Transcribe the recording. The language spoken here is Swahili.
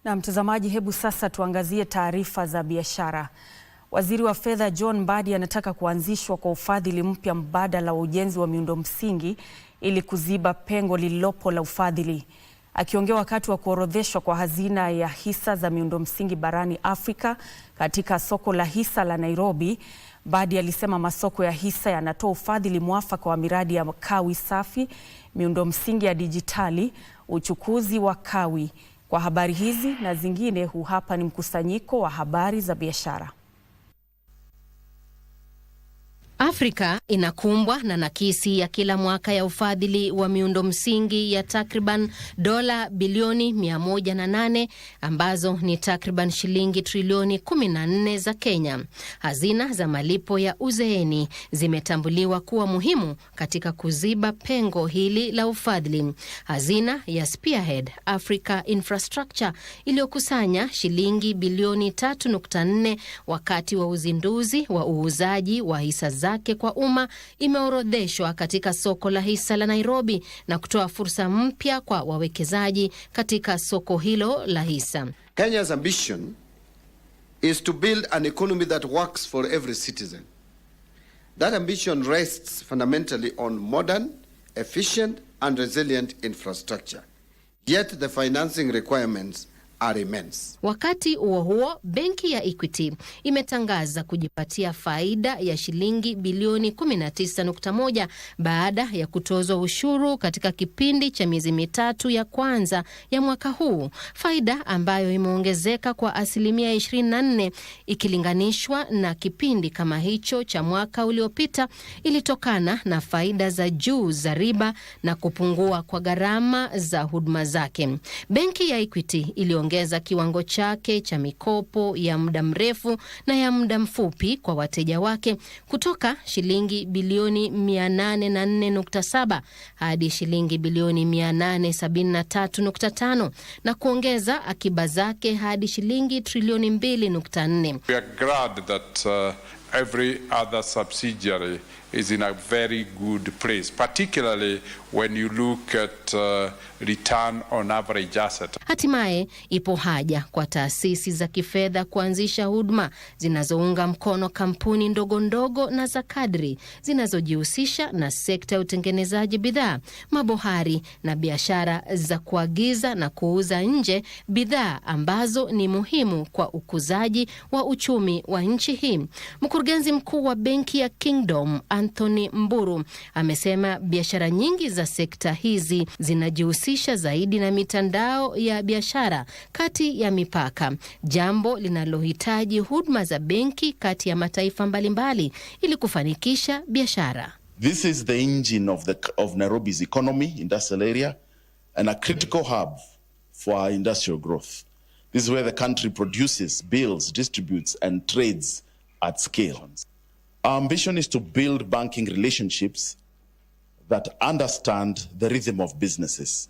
Na mtazamaji, hebu sasa tuangazie taarifa za biashara. Waziri wa Fedha John Mbadi anataka kuanzishwa kwa ufadhili mpya mbadala wa ujenzi wa miundo msingi ili kuziba pengo lililopo la ufadhili. Akiongea wakati wa kuorodheshwa kwa hazina ya hisa za miundo msingi barani Afrika katika soko la hisa la Nairobi, Mbadi alisema masoko ya hisa yanatoa ufadhili mwafaka wa miradi ya kawi safi, miundo msingi ya dijitali, uchukuzi wa kawi. Kwa habari hizi na zingine, huu hapa ni mkusanyiko wa habari za biashara. Afrika inakumbwa na nakisi ya kila mwaka ya ufadhili wa miundo msingi ya takriban dola bilioni 108 ambazo ni takriban shilingi trilioni 14 za Kenya. Hazina za malipo ya uzeeni zimetambuliwa kuwa muhimu katika kuziba pengo hili la ufadhili. Hazina ya Spearhead Africa Infrastructure iliyokusanya shilingi bilioni 3.4 wakati wa uzinduzi wa uuzaji wa hisa zake kwa umma imeorodheshwa katika soko la hisa la Nairobi na kutoa fursa mpya kwa wawekezaji katika soko hilo la hisa. Kenya's ambition is to build an economy that works for every citizen. That ambition rests fundamentally on modern, efficient and resilient infrastructure. Yet the financing requirements are immense. Wakati huo benki ya Equity imetangaza kujipatia faida ya shilingi bilioni 19.1 baada ya kutozwa ushuru katika kipindi cha miezi mitatu ya kwanza ya mwaka huu, faida ambayo imeongezeka kwa asilimia 24 ikilinganishwa na kipindi kama hicho cha mwaka uliopita. Ilitokana na faida za juu za riba na kupungua kwa gharama za huduma zake. Benki ya Equity iliongeza kiwango chake cha mikopo ya muda mrefu na ya muda mfupi kwa wateja wake kutoka shilingi bilioni 804.7 hadi shilingi bilioni 873.5 na kuongeza akiba zake hadi shilingi trilioni 2.4. We are glad that every other subsidiary is in a very good place, particularly when you look at return on average asset. Hatimaye ipo haja kwa taasisi za kifedha kuanzisha huduma zinazounga mkono kampuni ndogo ndogo na za kadri zinazojihusisha na sekta ya utengenezaji bidhaa, mabohari na biashara za kuagiza na kuuza nje bidhaa ambazo ni muhimu kwa ukuzaji wa uchumi wa nchi hii. Mkurugenzi mkuu wa benki ya Kingdom Anthony Mburu amesema biashara nyingi za sekta hizi zinajihusisha zaidi na mitandao ya biashara kati ya mipaka, jambo linalohitaji huduma za benki kati ya mataifa mbalimbali ili kufanikisha biashara. This is the engine of Nairobi's economy, industrial area, and a critical hub for our industrial growth. This is where the country produces, builds, distributes, and trades at scale. Our ambition is to build banking relationships that understand the rhythm of businesses